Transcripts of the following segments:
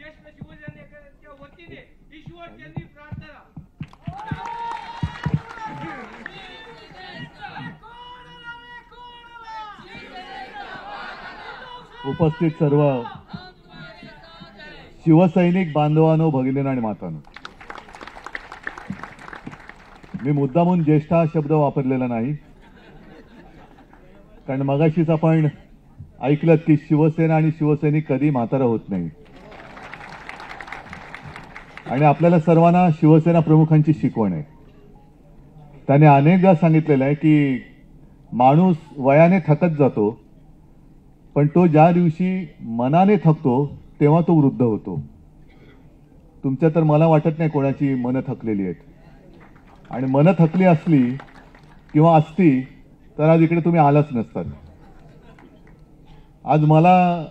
ज्येष्ठ शिवसैनिकांच्या वतीने ईश्वर त्यांनी प्रार्थना। उपस्थित सर्व शिवसैनिक बांधवांनो, भगिनींनो आणि मातांनो, मी मुद्दामून ज्येष्ठ हा शब्द वापरलेला नाही, कारण मगाशीच आपण ऐकलं की शिवसेना आणि शिवसैनिक कधी म्हातारा होत नाही। आणि आपल्याला सर्वांना शिवसेना प्रमुखांची शिकवण आहे। त्याने अनेकदा सांगितलेलं आहे की माणूस वयाने थकत जातो, पण तो ज्या दिवशी मनाने थकतो तेव्हा तो वृद्ध होतो। तुमच्या तर मला वाटत नाही कोणाची मनं थकलेली आहेत, आणि मनं थकली असली किंवा असती तर आज इकडे तुम्ही आलाच नसतात। आज मला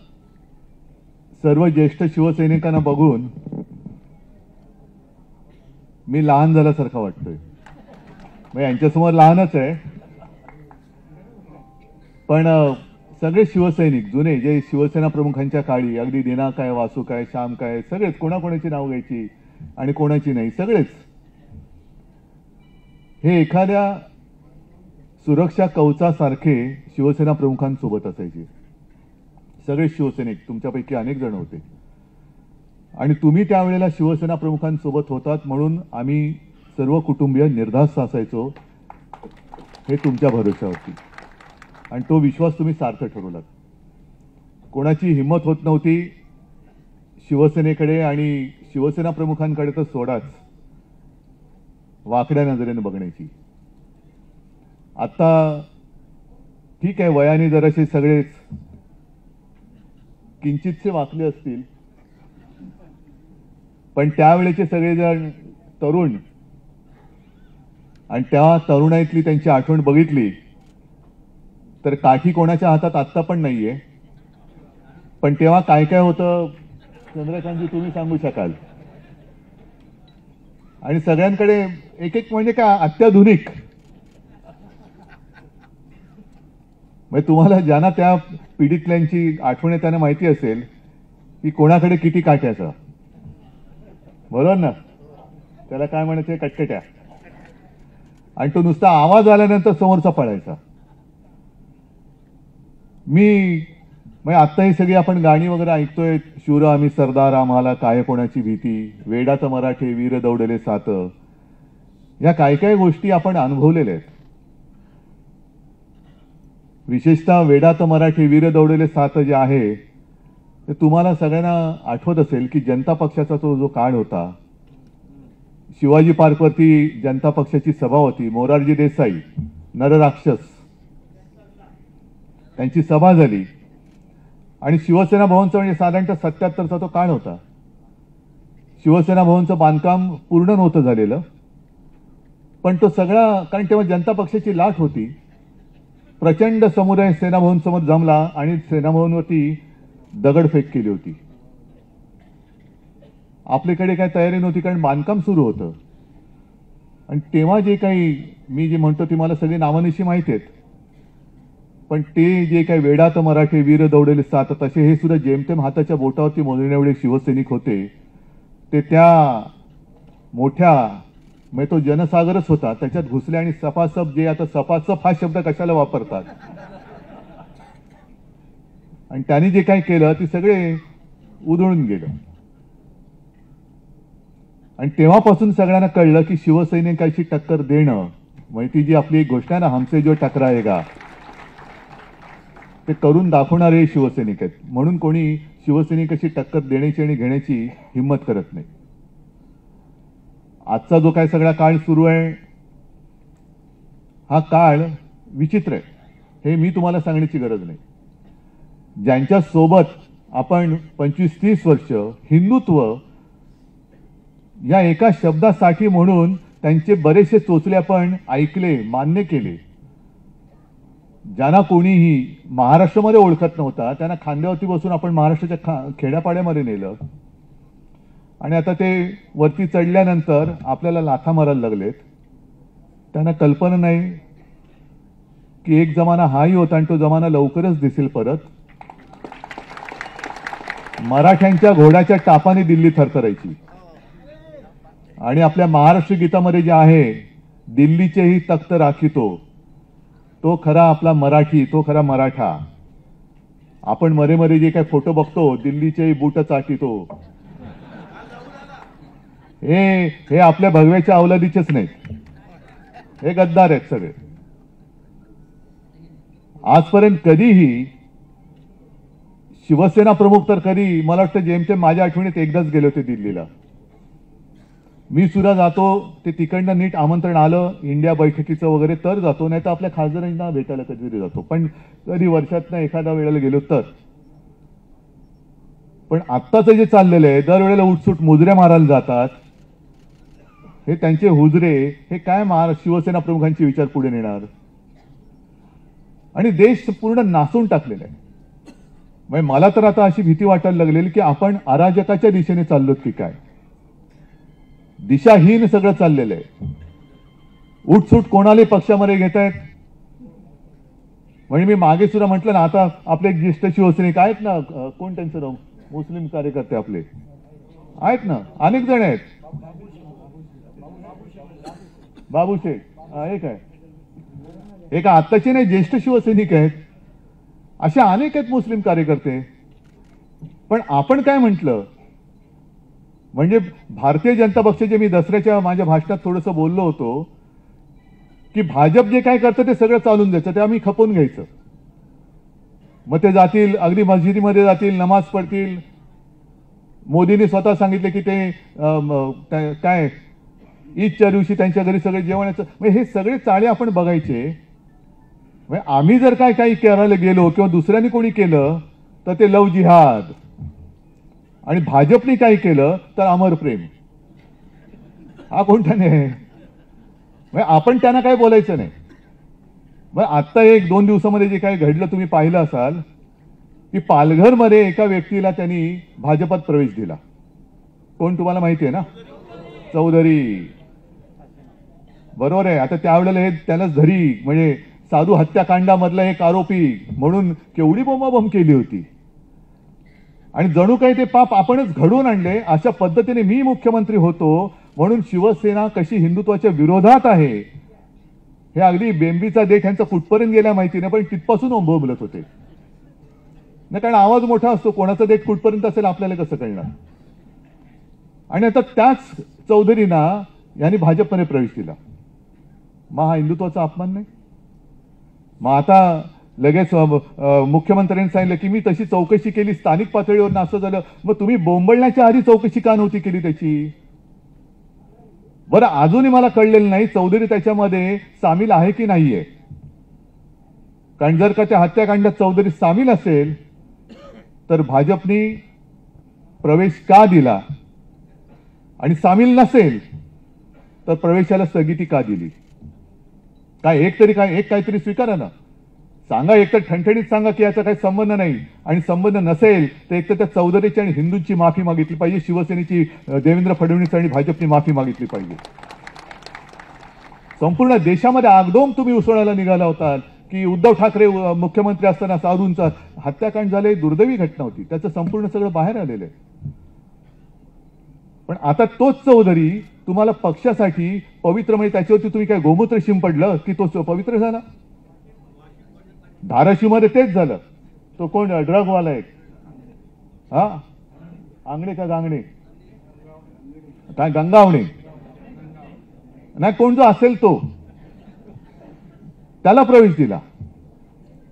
सर्व ज्येष्ठ शिवसैनिकांना बघून मी लहान झाल्यासारखं वाटतोय। मग यांच्यासमोर लहानच आहे, पण सगळे शिवसैनिक जुने जे शिवसेना प्रमुखांच्या काळी अगदी दिना काय, वासू काय, श्याम काय, सगळेच कोणाकोणाची नाव घ्यायची आणि कोणाची नाही, सगळेच हे एखाद्या सुरक्षा कवचासारखे शिवसेना प्रमुखांसोबत असायचे। सगळे शिवसैनिक, तुमच्यापैकी अनेक जण होते, आणि तुम्ही त्यावेळेला शिवसेना प्रमुखांसोबत होतात म्हणून आम्ही सर्व कुटुंबीय निर्धास्त असायचो, हे तुमच्या भरोशावरती, आणि तो विश्वास तुम्ही सार्थ ठरवलात। कोणाची हिंमत होत नव्हती शिवसेनेकडे आणि शिवसेना प्रमुखांकडे तर सोडाच, वाकड्या नजरेने बघण्याची। आता ठीक आहे, वयाने जरासे सगळेच किंचितसे वाकले असतील, पण त्यावेळेचे सगळेजण तरुण, आणि त्या तरुणाईतली त्यांची आठवण बघितली तर काठी कोणाच्या हातात आत्ता पण नाहीये, पण तेव्हा काय काय होतं चंद्रकांतजी तुम्ही सांगू शकाल। आणि सगळ्यांकडे एक एक म्हणजे काय अत्याधुनिक, म्हणजे तुम्हाला ज्यांना त्या पिढीतल्यांची आठवण आहे त्यांना माहिती असेल की कोणाकडे किती काठ्याचा, बरोबर ना, त्याला काय म्हणायचं, कटकट्या, आणि तो नुसता आवाज आल्यानंतर समोरचा पळायचा। म्हणजे आता ही सगळी आपण गाणी वगैरे ऐकतोय, शूर आम्ही सरदार, आम्हाला काय कोणाची भीती, वेडात मराठे वीर दौडले सात, या काय काय गोष्टी आपण अनुभवलेल्या आहेत। विशेषतः वेडात मराठे वीर दौडले सात जे आहे ते तुम्हाला सगळ्यांना आठवत असेल की जनता पक्षाचा तो जो काळ होता, शिवाजी पार्कवरती जनता पक्षाची सभा होती, मोरारजी देसाई नरराक्षस त्यांची सभा झाली, आणि शिवसेना भवनचं म्हणजे साधारणतः 77चा तो काळ होता। शिवसेना भवनचं बांधकाम पूर्ण नव्हतं झालेलं, पण तो सगळा, कारण तेव्हा जनता पक्षाची लाट होती, प्रचंड समुदाय सेना भवन समोर जमला आणि सेना भवनवरती दगडफेक केली होती। आपल्याकडे काय तयारी नव्हती, कारण बांधकाम सुरू होतं, आणि तेव्हा जे काही मी जे म्हणतो ती मला सगळी नावानिशी माहिती आहेत, पण ते जे काही वेडात मराठे वीर दौडले सात तसे हे सुद्धा जेमतेम हाताच्या बोटावरती मोजण्या एवढे शिवसैनिक होते। ते त्या मोठ्या, म्हणजे तो जनसागरच होता, त्याच्यात घुसले आणि सपासप, जे आता सपासप हा शब्द कशाला वापरतात, आणि त्यांनी जे काही केलं ते सगळे उधळून गेलं। आणि तेव्हापासून सगळ्यांना कळलं की शिवसैनिकाची टक्कर देणं म्हणजे ती जी आपली एक गोष्ट आहे ना, हमसे जो टकराएगा, ते करून दाखवणारे शिवसैनिक आहेत, म्हणून कोणी शिवसैनिकाची टक्कर देण्याची आणि घेण्याची हिंमत करत नाही। आजचा जो काय सगळा काळ सुरू आहे, हा काळ विचित्र आहे, हे मी तुम्हाला सांगण्याची गरज नाही। ज्यांच्या सोबत आपण 25-30 वर्ष हिंदुत्व या एका शब्दासाठी म्हणून त्यांचे बरेचसे चोचले आपण ऐकले, मान्य केले, ज्यांना कोणीही महाराष्ट्रामध्ये ओळखत नव्हता त्यांना खांद्यावरती बसून आपण महाराष्ट्राच्या खेड्यापाड्यामध्ये नेलं, आणि आता ते वरती चढल्यानंतर आपल्याला लाथा मारायला लागलेत। त्यांना कल्पना नाही की 1 जमाना हाही होता आणि तो जमाना लवकरच दिसेल परत। मराठ्यांच्या घोड्याच्या टापाने दिल्ली थरथरायची. आणि आपल्या महाराष्ट्र गीतामध्ये जे आहे, दिल्लीचेही तख्त राखितो, तो खरा आपला मराठी, तो खरा मराठा. आपण मरे मरे जे काही फोटो बघतो, दिल्लीचेही बूट चाटितो, हे आपल्या भगव्याच्या अवलादीचेच नाहीत, हे गद्दार आहेत सगळे. आजपर्यंत कधीही शिवसेना प्रमुख तर कधी, मला वाटतं जेमतेम माझ्या आठवणीत एकदाच गेले होते दिल्लीला. मी सुद्धा जातो, ते तिकडनं नीट आमंत्रण आलं इंडिया बैठकीचं वगैरे तर जातो, नाही तर आपल्या खासदारांना भेटायला कधीतरी जातो, पण कधी वर्षातनं एखाद्या वेळेला गेलो तर. पण आत्ताचं जे चाललेलं आहे, दरवेळेला उठसूट मुजऱ्या मारायला जातात, हे त्यांचे हुजरे, हे काय शिवसेना प्रमुखांचे विचार पुढे नेणार. आणि देश पूर्ण नासून टाकलेला आहे. म्हणजे मला तर आता अशी भीती वाटायला लागलेली की आपण अराजकाच्या दिशेने चाललोत की काय. दिशाहीन सगळं चाललेलं आहे. उठसूट कोणालाही पक्षामध्ये घेत आहेत. म्हणजे मी मागे सुद्धा म्हटलं ना, आता आपले ज्येष्ठ शिवसैनिक आहेत ना, कोण त्यांचं नाव, मुस्लिम कार्यकर्ते आपले आहेत ना, अनेक जण आहेत. बाबू शेख एक आहे, एक आत्ताचे नाही, ज्येष्ठ शिवसैनिक आहेत, असे अनेक आहेत मुस्लिम कार्यकर्ते. पण आपण काय म्हटलं, म्हणजे भारतीय जनता पक्षाचे, मी दसऱ्याच्या माझ्या भाषणात थोडंसं बोललो होतो की भाजप जे काय करतं ते सगळं चालून द्यायचं, ते आम्ही खपवून घ्यायचं. मग ते जातील, अगदी मस्जिदीमध्ये जातील, नमाज पडतील. मोदींनी स्वतः सांगितले की ते काय ईदच्या दिवशी त्यांच्या घरी सगळे जेवणाचं, म्हणजे हे सगळे चाळे आपण बघायचे. म्हणजे आम्ही जर काय काही करायला गेलो किंवा दुसऱ्यांनी कोणी केलं तर ते लव जिहाद, आणि भाजपने काय केलं तर अमर प्रेम. हा कोणता नाही. म्हणजे आपण त्यांना काय बोलायचं नाही. मग आत्ता 1-2 दिवसामध्ये जे काही घडलं तुम्ही पाहिलं असाल की पालघरमध्ये एका व्यक्तीला त्यांनी भाजपात प्रवेश दिला. कोण तुम्हाला माहिती आहे ना, चौधरी. बरोबर आहे. आता त्यावेळेला हे त्यालाच धरी, म्हणजे साधू हत्याकांडामधला एक आरोपी म्हणून केवढी बोंबाबोंब केली होती. आणि जणू काही ते पाप आपणच घडवून आणले. अशा पद्धतीने मी मुख्यमंत्री होतो म्हणून शिवसेना कशी हिंदुत्वाच्या विरोधात आहे हे अगदी बेंबीचा देठ यांचा कुठपर्यंत गेला माहिती नाही, पण तिथपासून बोंबलत होते ना, कारण आवाज मोठा असतो, कोणाचा देठ कुठपर्यंत असेल आपल्याला कसं कळणार. आणि आता त्याच चौधरींना यांनी भाजपमध्ये प्रवेश दिला. मग हा हिंदुत्वाचा अपमान नाही. मग आता लगेच मुख्यमंत्र्यांनी सांगितलं की मी तशी चौकशी केली स्थानिक पातळीवर, असं झालं. मग तुम्ही बोंबलण्याच्या आधी चौकशी का नव्हती केली त्याची. बरं, अजूनही मला कळलेलं नाही चौधरी त्याच्यामध्ये सामील आहे की नाहीये. कारण जर का त्या हत्याकांडात चौधरी सामील असेल तर भाजपने प्रवेश का दिला, आणि सामील नसेल तर प्रवेशाला स्थगिती का दिली. काय एक काहीतरी स्वीकारा ना. सांगा, एक तर ठणठणीत सांगा की याचा काही संबंध नाही, आणि संबंध नसेल तर एक तर त्या चौधरीची आणि हिंदूंची माफी मागितली पाहिजे, शिवसेनेची, देवेंद्र फडणवीस आणि भाजपने माफी मागितली पाहिजे. संपूर्ण देशामध्ये आगडोम तुम्ही उसळायला निघाला होता की उद्धव ठाकरे मुख्यमंत्री असताना साधूंचा हत्याकांड झाले, दुर्दैवी घटना होती, त्याचं संपूर्ण सगळं बाहेर आलेलं आहे. पण आता तोच चौधरी तुम्हाला पक्षासाठी पवित्र, म्हणजे त्याच्यावरती तुम्ही काय गोमूत्र शिंपडलं की तो पवित्र झाला. धाराशिवमध्ये तेच झालं. तो कोण ड्रगवाला एक, हा आंगणे का गांगणे काय, गंगावणे नाही, कोण जो असेल तो, त्याला प्रवेश दिला.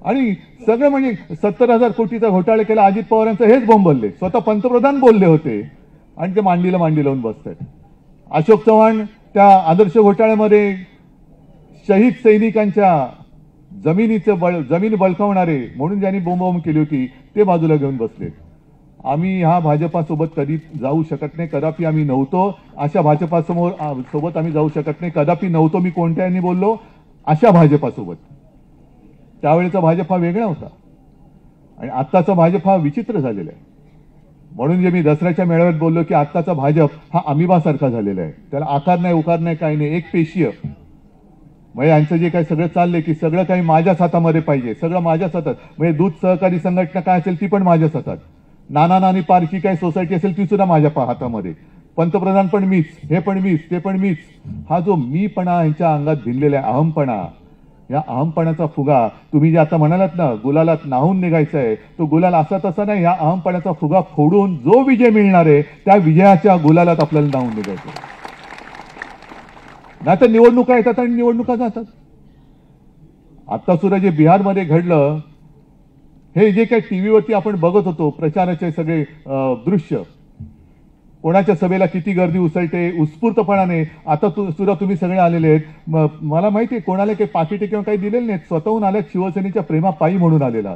आणि सगळं म्हणजे 70,000 कोटीचा घोटाळा केला. अजित पवारांचं हेच बोंबलले, स्वतः पंतप्रधान बोलले होते आणि ते मांडीला मांडी लावून बसतात. अशोक चव्हाण त्या आदर्श घोटाळ्यामध्ये शहीद सैनिकांच्या जमीन बळकावणारे म्हणून ज्यांनी बोंबाबोंब केली होती ते बाजूला घेऊन बसले. आम्ही ह्या भाजपासोबत कधी जाऊ शकत नाही, कदापि आम्ही नव्हतो. अशा भाजपासमोर सोबत आम्ही जाऊ शकत नाही, कदापि नव्हतो. मी कोणत्यानी बोललो, अशा भाजपासोबत. त्यावेळेचा भाजप हा वेगळा होता आणि आत्ताचा भाजप हा विचित्र झालेला आहे. म्हणून जे मी दसऱ्याच्या मेळाव्यात बोललो की आत्ताचा भाजप हा अमिबासारखा झालेला आहे. त्याला आकार नाही, उकार नाही, काही नाही, एक पेशीय. म्हणजे यांचं जे काही सगळं चाललंय की सगळं काही माझ्याच हातामध्ये पाहिजे, सगळं माझ्याच हातात. म्हणजे दूध सहकारी संघटना काय असेल ती पण माझ्याच हातात. नाना नानी पार्कची काय सोसायटी असेल ती सुद्धा माझ्या हातामध्ये, पंतप्रधान पण मीच, हे पण मीच, ते पण मीच. हा जो मीपणा यांच्या अंगात भिनलेला आहे, अहमपणा, या अहमपणाचा फुगा तुम्ही जे आता म्हणालात ना गुलालात नाहून निघायचं आहे, तो गुलाल असा तसा नाही. या अहमपणाचा फुगा फोडून जो विजय मिळणार आहे त्या विजयाच्या गुलालात आपल्याला नाहून निघायचं. नाही तर निवडणुका येतात आणि निवडणुका जातात. आता सुद्धा जे बिहारमध्ये घडलं, हे जे काही टीव्हीवरती आपण बघत होतो प्रचाराचे सगळे दृश्य, कोणाच्या सभेला किती गर्दी उसळते उत्स्फूर्तपणाने. आता सुद्धा तुम्ही सगळे आलेले आहेत. मला माहिती आहे कोणाला काही पाकिटे किंवा काही दिलेले नाहीत, स्वतःहून आल्या शिवसेनेच्या प्रेमापायी म्हणून आलेला.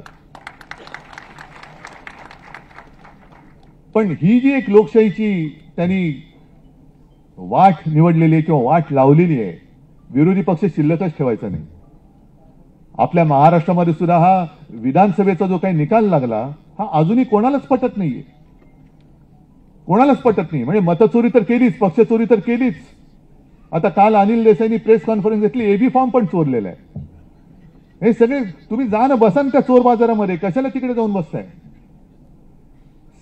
पण ही जी एक लोकशाहीची त्यांनी वाट निवडलेली आहे किंवा वाट लावलेली आहे, विरोधी पक्ष शिल्लकच ठेवायचा नाही. आपल्या महाराष्ट्रामध्ये सुद्धा हा विधानसभेचा जो काही निकाल लागला हा अजूनही कोणालाच पटत नाहीये, कोणालाच पटत नाही. म्हणजे मतचोरी तर केलीच, पक्षचोरी तर केलीच. आता काल अनिल देसाईंनी प्रेस कॉन्फरन्स घेतली, एबी फॉर्म पण चोरलेला आहे. हे सगळे तुम्ही जा ना, बसा ना त्या चोर बाजारामध्ये, कशाला तिकडे जाऊन बसताय.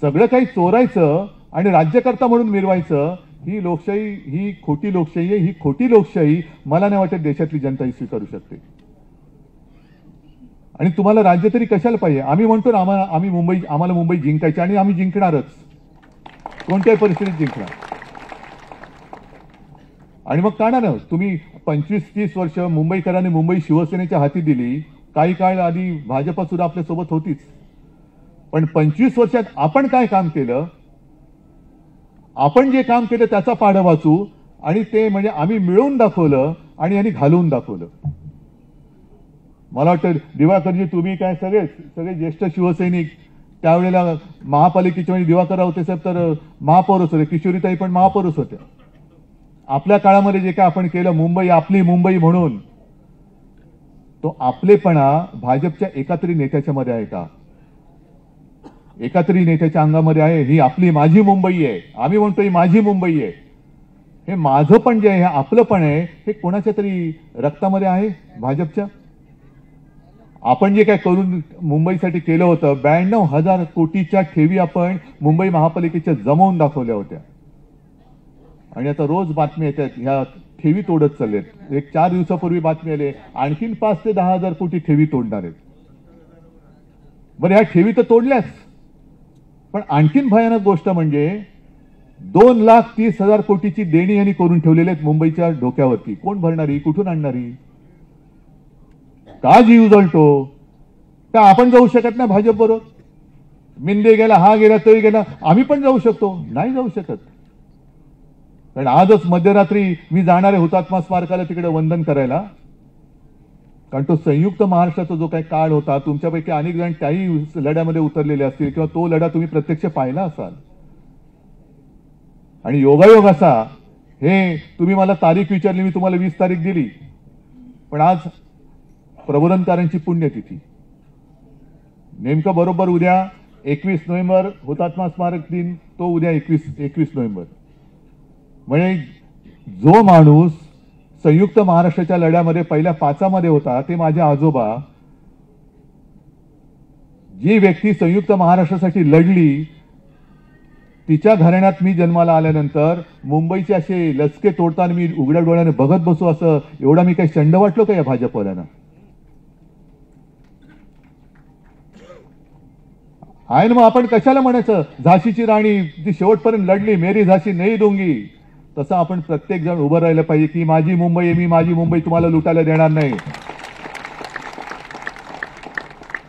सगळं काही चोरायचं आणि राज्यकर्ता म्हणून मिरवायचं, ही लोकशाही, ही खोटी लोकशाही आहे. ही खोटी लोकशाही मला नाही वाटत देशातली जनता ही स्वीकारू शकते. आणि तुम्हाला राज्य तरी कशाला पाहिजे. आम्ही म्हणतो ना आम्हाला मुंबई जिंकायची आणि आम्ही जिंकणारच, कोणत्याही परिस्थितीत जिंकणार. आणि मग काय ना, तुम्ही 25-30 वर्ष मुंबईकरांनी मुंबई शिवसेनेच्या हाती दिली. काही काळ आधी भाजपा सुद्धा आपल्या सोबत होतीच. पण 25 वर्षात आपण काय काम केलं, आपण जे काम केलं त्याचा पाढा वाचू, आणि ते म्हणजे आम्ही मिळवून दाखवलं आणि यांनी घालवून दाखवलं. मला वाटतं दिवाकरजी, तुम्ही काय सगळे ज्येष्ठ शिवसैनिक, त्यावेळेला महापालिकेचे म्हणजे दिवाकर होते साहेब तर महापौरच होते, किशोरीताई पण महापौरच होत्या. आपल्या काळामध्ये जे काय आपण केलं, मुंबई आपली मुंबई म्हणून, तो आपलेपणा भाजपच्या एकातरी नेत्याच्या मध्ये आहे का? एकातरी नेत्याच्या अंगामध्ये आहे? ही आपली माझी मुंबई आहे. आम्ही म्हणतो ही माझी मुंबई आहे. हे माझं पण जे आहे, हे आपलं पण आहे, हे कोणाच्या तरी रक्तामध्ये आहे भाजपच्या. आपण जे काय करून मुंबईसाठी केलं होतं, 92,000 कोटीच्या ठेवी आपण मुंबई महापालिकेच्या जमवून दाखवल्या होत्या. आणि आता रोज बातमी येतात ह्या ठेवी तोडत चाललेत. एक 4 दिवसापूर्वी बातमी आली, आणखीन 5 ते 10,000 कोटी ठेवी तोडणार आहेत. बरं, ह्या ठेवी तर तोडल्याच, पण आणखीन भयानक गोष्ट म्हणजे 2,30,000 कोटीची देणी यांनी करून ठेवलेली आहेत मुंबईच्या डोक्यावरती. कोण भरणारी, कुठून आणणारी? का जीव जळतो? का आपण जाऊ शकत नाही भाजप बरोबर? मिंदे गेला, हा गेला, तोही गेला, आम्ही पण जाऊ शकतो? नाही जाऊ शकत. कारण आजच मध्यरात्री मी जाणार आहे हुतात्मा स्मारकाला तिकडे वंदन करायला. कारण तो संयुक्त महाराष्ट्राचा जो काही काळ होता, तुमच्यापैकी अनेक जण त्याही लढ्यामध्ये उतरलेले असतील किंवा तो लढा तुम्ही प्रत्यक्ष पाहिला असाल. आणि योगायोग असा, हे तुम्ही मला तारीख विचारली, मी तुम्हाला 20 तारीख दिली, पण आज प्रबोधनकारांची पुण्यतिथी. नेमकं बरोबर उद्या 21 नोव्हेंबर हुतात्मा स्मारक दिन, तो उद्या 21 नोव्हेंबर. म्हणजे जो माणूस संयुक्त महाराष्ट्राच्या लढ्यामध्ये पहिल्या 5 होता, ते माझे आजोबा. जी व्यक्ती संयुक्त महाराष्ट्रासाठी लढली, तिच्या घराण्यात मी जन्माला आल्यानंतर मुंबईचे असे लचके तोडताना मी उघड्या डोळ्याने बघत बसू, असं एवढा मी काही चंड वाटलो का या भाजपवाल्यांना? आहे ना. मग आपण कशाला म्हणायचं झाशीची राणी जी शेवटपर्यंत लढली, मेरी झाशी नाही दूंगी, तसं आपण प्रत्येक जण उभं राहिलं पाहिजे की माझी मुंबई आहे, मी माझी मुंबई तुम्हाला लुटायला देणार नाही.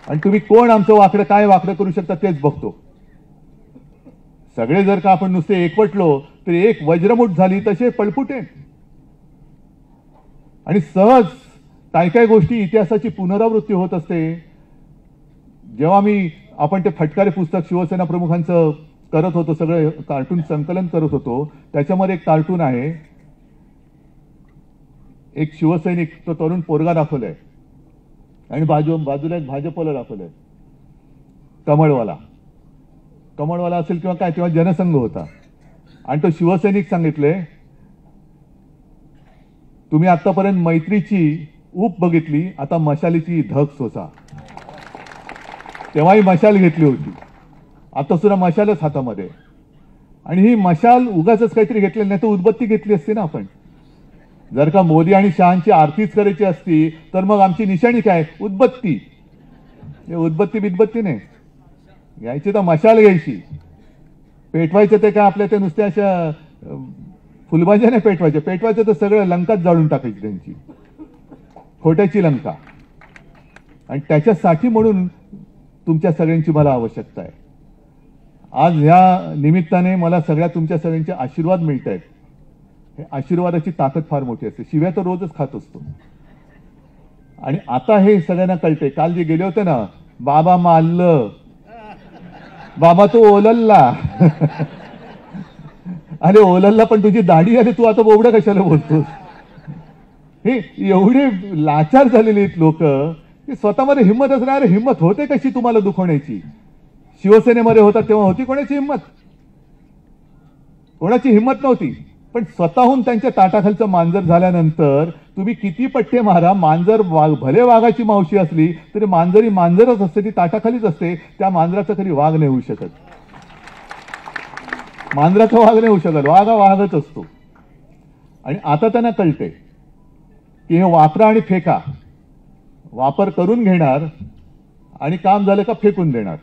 आणि तुम्ही कोण आमचं वाकडं काय वाकडं करू शकता तेच बघतो. सगळे जर का आपण नुसते एकवटलो तर एक वज्रमुठ झाली तसे पळपुटे. आणि सहज काय गोष्टी इतिहासाची पुनरावृत्ती होत असते. जेव्हा आपण ते फटकारे पुस्तक शिवसेना प्रमुखांचं करत होतो, सगळं कार्टून संकलन करत होतो, त्याच्यामध्ये एक कार्टून आहे, एक शिवसैनिक, तो तरुण पोरगा दाखवलाय आणि बाजूला एक भाजपवाला दाखवलाय, कमळवाला असेल किंवा काय, तेव्हा जनसंघ होता. आणि तो शिवसैनिक सांगितले, तुम्ही आतापर्यंत मैत्रीची ऊप बघितली, आता मशालीची धग सोसा. तेव्हाही मशाल घेतली होती. आता सुद्धा मशालच हातामध्ये. आणि ही मशाल उगाचच काहीतरी घेतलेली नाही तर उदबत्ती घेतली असती ना आपण. जर का मोदी आणि शहांची आरतीच करायची असती तर मग आमची निशाणी काय? उदबत्ती. हे उदबत्ती बिदबत्ती नाही घ्यायची तर मशाल घ्यायची. पेटवायचं ते काय आपल्या ते नुसत्या अशा फुलभाज्या नाही पेटवायच्या. पेटवायचं तर सगळं लंकाच जाळून टाकायची त्यांची, खोट्याची लंका. आणि त्याच्यासाठी म्हणून तुमच्या सगळ्यांची मला आवश्यकता आहे. आज ह्या निमित्ताने मला सगळ्या तुमच्या सगळ्यांचे आशीर्वाद मिळत आहेत. हे आशीर्वादाची ताकद फार मोठी असते. शिव्या तर रोजच खात असतो. आणि आता हे सगळ्यांना कळते. काल जे गेले होते ना, बाबा मारलं, बाबा तो ओलल्ला. अरे ओलल्ला पण तुझी दाढी आली, तू आता बोबडं कशाला बोलतोस? हे एवढे लाचार झालेले आहेत लोक की स्वतःमध्ये हिंमत असणार. हिंमत होते कशी तुम्हाला दुखवण्याची? शिवसेनेमध्ये होता तेव्हा होती कोणाची हिंमत? कोणाची हिंमत नव्हती. पण स्वतःहून त्यांच्या ताटाखालचं मांजर झाल्यानंतर तुम्ही किती पट्टे मारा, मांजर भले वाघाची मावशी असली तरी मांजरी मांजरच असते, ती ताटाखालीच असते. त्या मांजराचा कधी वाघ नाही होऊ शकत. मांजराचा वाघ नाही होऊ शकत. वाघ हा वाघच असतो. आणि आता त्यांना कळते की हे वापरा आणि फेका. वापर करून घेणार आणि काम झालं का फेकून देणार.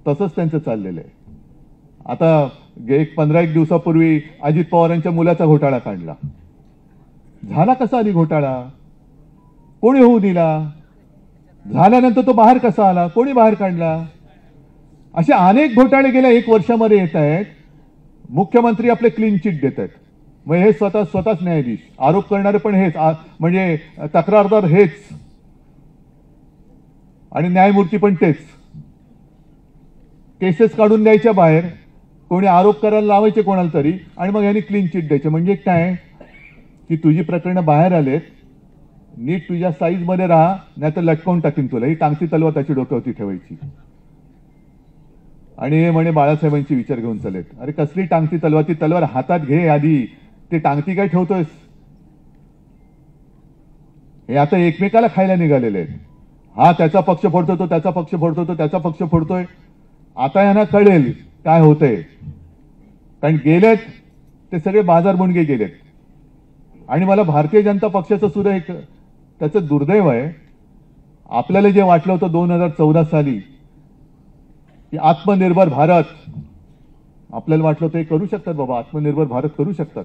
तसंच त्यांचं चाललेलं आहे. आता 15-1 दिवसापूर्वी अजित पवारांच्या मुलाचा घोटाळा काढला. झाला कसा आधी घोटाळा? कोणी होऊ दिला? झाल्यानंतर तो बाहेर कसा आला? कोणी बाहेर काढला? असे अनेक घोटाळे गेल्या 1 वर्षामध्ये येत आहेत. मुख्यमंत्री आपले क्लीन चिट देत आहेत. मग हे स्वतःच न्यायाधीश, आरोप करणारे पण हेच, म्हणजे तक्रारदार हेच आणि न्यायमूर्ती पण तेच. केसेस काढून द्यायच्या बाहेर, कोणी आरोप करायला लावायचे कोणाला तरी, आणि मग यांनी क्लीन चिट द्यायचे. म्हणजे काय की तुझी प्रकरणं बाहेर आलेत, नीट तुझ्या साईजमध्ये राहा, नाही तर लटकावून टाकीन तुला. ही टांगती तलवार त्याची डोक्यावरती ठेवायची. आणि हे म्हणे बाळासाहेबांचे विचार घेऊन चालेत. अरे कसली टांगती तलवार? ती तलवार हातात घे आधी. ते टांगती काय ठेवतोयस? हे आता एकमेकाला खायला निघालेले आहेत. हा त्याचा पक्ष फोडतो, तो त्याचा पक्ष फोडतो, तो त्याचा पक्ष फोडतोय. आता यांना कळेल काय होतंय. कारण गेलेत ते सगळे बाजार मुंडगे गेलेत. आणि मला भारतीय जनता पक्षाचं सुद्धा एक त्याचं दुर्दैव आहे. आपल्याला जे वाटलं होतं 2014 साली की आत्मनिर्भर भारत, आपल्याला वाटलं होतं हे करू शकतात बाबा, आत्मनिर्भर भारत करू शकतात.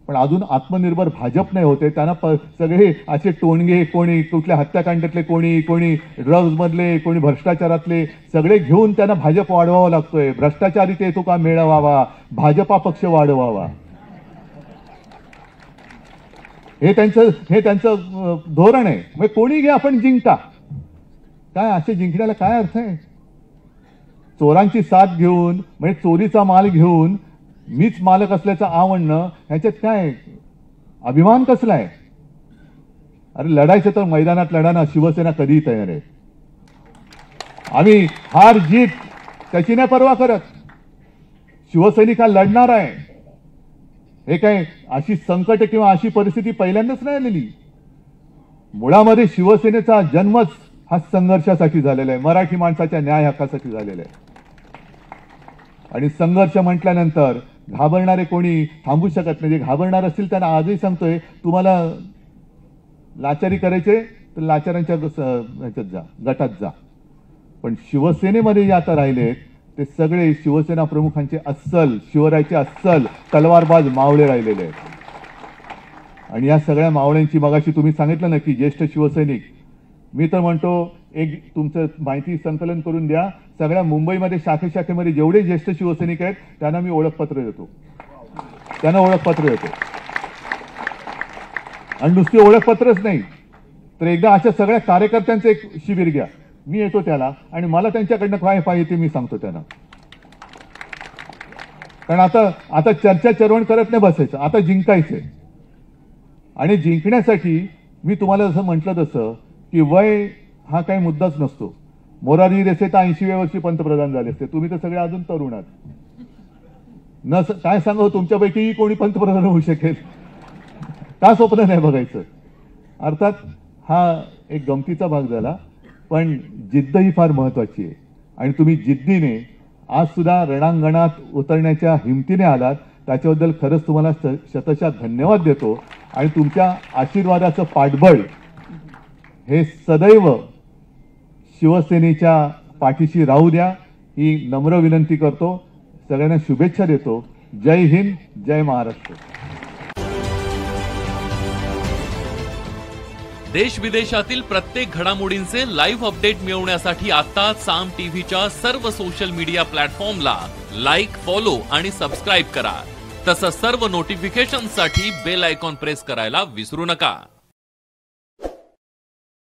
पण अजून आत्मनिर्भर भाजप नाही होते. त्यांना सगळे असे टोणगे, कोणी कुठल्या हत्याकांडातले, कोणी ड्रग्ज मधले, कोणी भ्रष्टाचारातले, सगळे घेऊन त्यांना भाजप वाढवावा लागतोय. भ्रष्टाचारी ते तो का मिळवावा, भाजपा पक्ष वाढवावा, हे त्यांचं धोरण आहे. मग कोणी घ्या आपण जिंका. काय असे जिंकण्याला काय अर्थ आहे? चोरांची साथ घेऊन, म्हणजे चोरीचा माल घेऊन मीच मालक असल्याचं आवडणं, ह्याच्यात काय अभिमान कसला आहे? अरे लढायचं तर मैदानात लढा ना. शिवसेना कधीही तयार आहे. आम्ही हार जीत त्याची नाही पर्वा करत. शिवसैनिक हा लढणार आहे. हे काय अशी संकट किंवा अशी परिस्थिती पहिल्यांदाच नाही आलेली. मुळामध्ये शिवसेनेचा जन्मच हा संघर्षासाठी झालेला आहे, मराठी माणसाच्या न्याय हक्कासाठी झालेला आहे. आणि संघर्ष म्हटल्यानंतर घाबरणारे कोणी थांबू शकत नाही. जे घाबरणार असतील त्यांना आजही सांगतोय, तुम्हाला लाचारी करायचे तर लाचारांच्या ह्याच्यात जा, गटात जा. पण शिवसेनेमध्ये जे आता राहिलेत ते सगळे शिवसेना प्रमुखांचे अस्सल, शिवरायाचे अस्सल तलवारबाज मावळे राहिलेले आहेत. आणि या सगळ्या मावळ्यांची मगाशी तुम्ही सांगितलं ना की ज्येष्ठ शिवसैनिक, मी तर म्हणतो एक तुमचं माहिती संकलन करून द्या. सगळ्या मुंबईमध्ये शाखेमध्ये जेवढे ज्येष्ठ शिवसैनिक आहेत त्यांना मी ओळखपत्र देतो. त्यांना ओळखपत्र देतो. आणि नुसती ओळखपत्रच नाही तर एकदा अशा सगळ्या कार्यकर्त्यांचं एक शिबिर घ्या. मी येतो त्याला आणि मला त्यांच्याकडनं काय पाहिजे ते मी सांगतो त्यांना. कारण आता चर्चा चरवण करत नाही बसायचं, आता जिंकायचंय. आणि जिंकण्यासाठी मी तुम्हाला जसं म्हटलं तसं की वय हा काही मुद्दाच नसतो. मोरारजी देसाई तर 80व्या वर्षी पंतप्रधान झाले असते. तुम्ही तर सगळे अजून तरुण आहात. काय सांगू, तुमच्यापैकी कोणी पंतप्रधान होऊ शकेल का स्वप्न नाही बघायचं. अर्थात हा एक गमतीचा भाग झाला, पण जिद्द ही फार महत्वाची आहे. आणि तुम्ही जिद्दीने आज सुद्धा रणांगणात उतरण्याच्या हिमतीने आलात, त्याच्याबद्दल खरंच तुम्हाला शतशः धन्यवाद देतो. आणि तुमच्या आशीर्वादाचं पाठबळ हे सदैव शिवसेनेच्या पाठीशी राहू द्या ही नम्र विनंती करतो. सगळ्यांना शुभेच्छा देतो. जय हिंद, जय महाराष्ट्र. देश विदेशातील प्रत्येक घडामोडींचे लाईव्ह अपडेट मिळवण्यासाठी आता साम टीव्हीच्या सर्व सोशल मीडिया प्लॅटफॉर्मला लाईक, फॉलो आणि सबस्क्राईब करा. तसंच सर्व नोटिफिकेशनसाठी बेल आयकॉन प्रेस करायला विसरू नका.